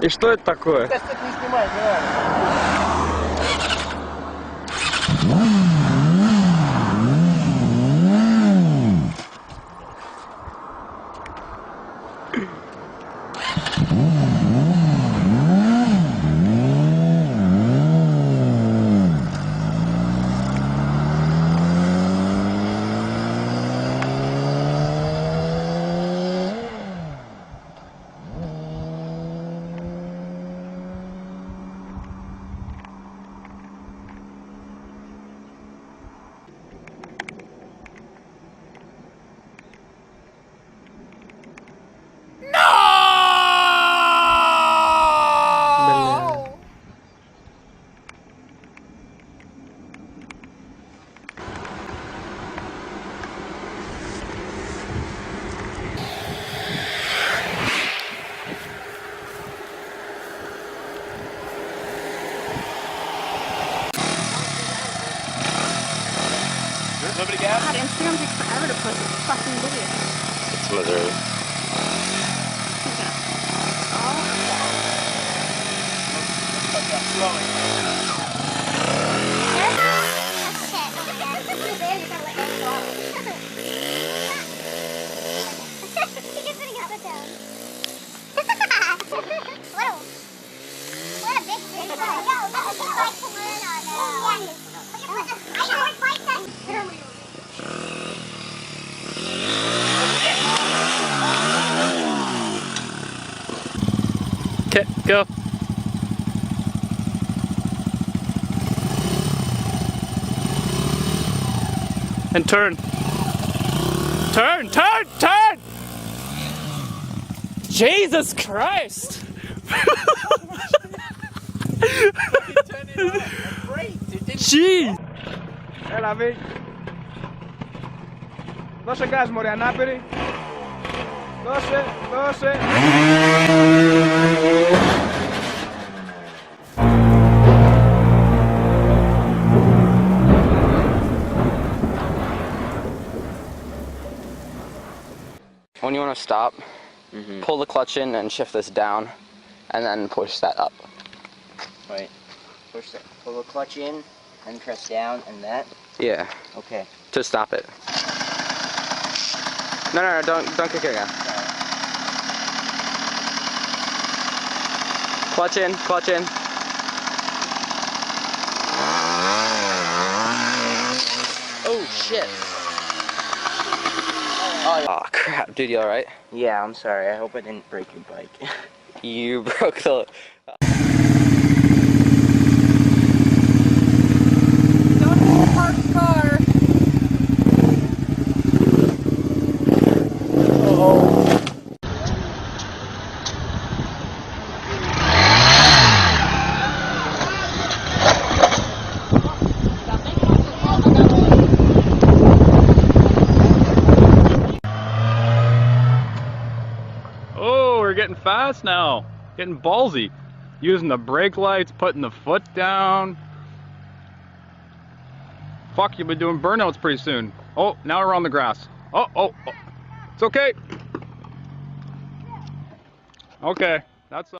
И что это такое? Не снимай, давай. Nobody gas? God, Instagram takes forever to post a fucking video. It's Missouri. Okay, go. And turn. Turn, turn, turn! Jesus Christ! Jeez! É lá, vem. Nossa gás, Moreira, naperi. Doce. When you want to stop, pull the clutch in and shift this down, and then push that up. Right. Pull the clutch in and press down and that. Yeah. Okay. To stop it. No, don't kick it again. Clutch in, clutch in. Oh shit. Oh crap, dude, you alright? Yeah, I'm sorry. I hope I didn't break your bike. You broke the... Don't park the car. Oh, we're getting fast now. Getting ballsy. Using the brake lights, putting the foot down. Fuck, you'll be doing burnouts pretty soon. Oh, now we're on the grass. Oh. It's okay. Okay, that's...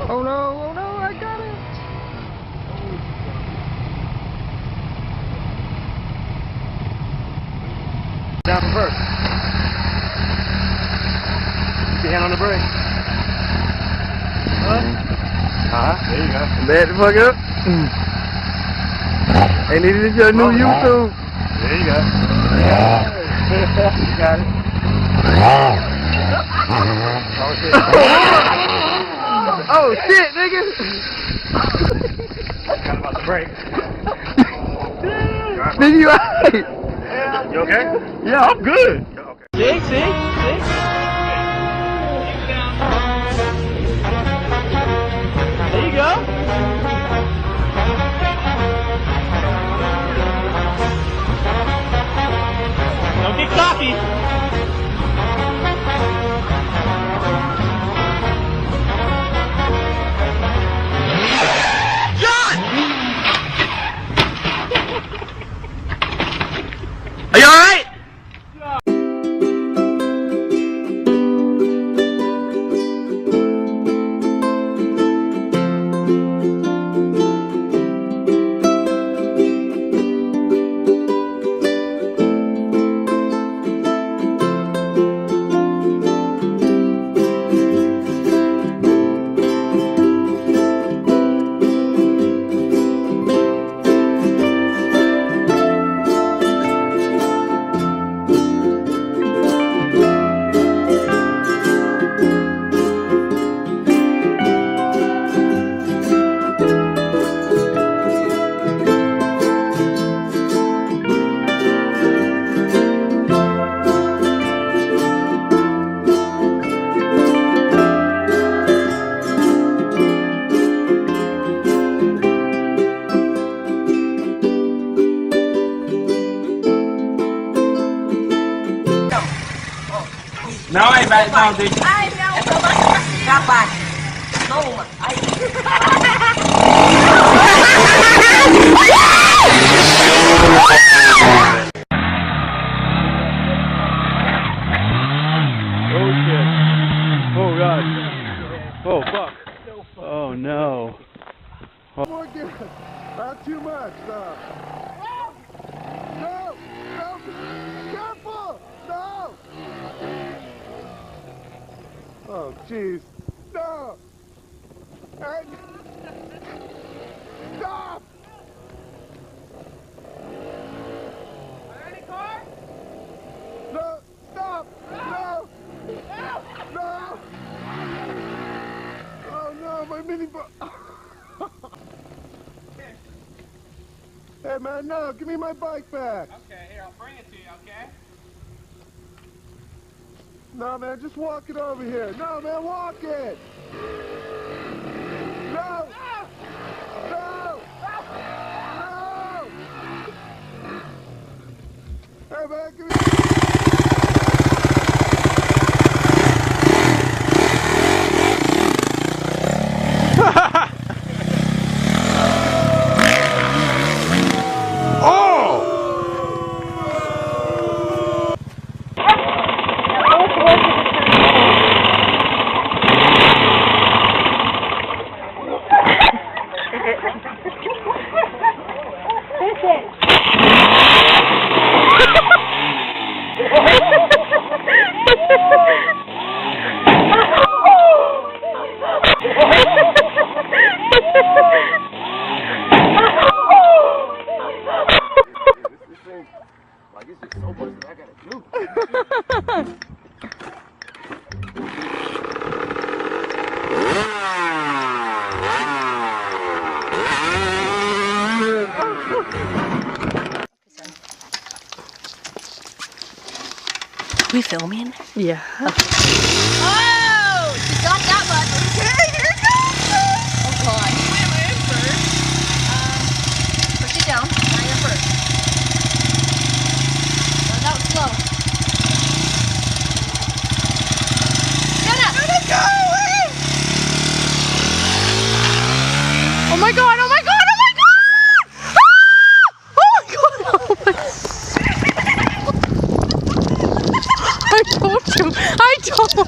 Oh no, I got it! Down reverse. Keep your hand on the brake. There you go. Bad the fuck up. Hey, this is your new YouTube. There you go. You got it. Oh shit, nigga! Forgot about the brake. Nigga, you alright? Yeah. You okay? Yeah, I'm good. Okay. See? There you go. Motosi. Are you alright? Não, aí vai, não, deixa. Ai, não, capaz. Toma. Ai. Oh shit. Oh god. Oh fuck. Oh no. More good. Not too much. No. No. No. Careful. No. Oh jeez. No. Hey. Stop. No. Stop. No. No. Oh no, my mini bike. Hey man, no, give me my bike back. Okay, here, I'll bring it to you, okay? No man, just walk it over here. No man, walk it. No. No. No. Hey man, give me. Like, it's just so much that I gotta do. We filming? Yeah. Oh! She got that much. Okay, here it goes! Oh god. Wait, am I in first? Push it down. Now you're first. Go out slow. Get up! Let it go! Oh my god, oh my god, oh my god! Ah! Oh my god, oh my god. I told you, I told you.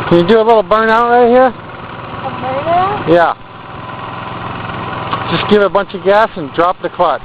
Can you do a little burnout right here? A burnout? Yeah. Just give it a bunch of gas and drop the clutch.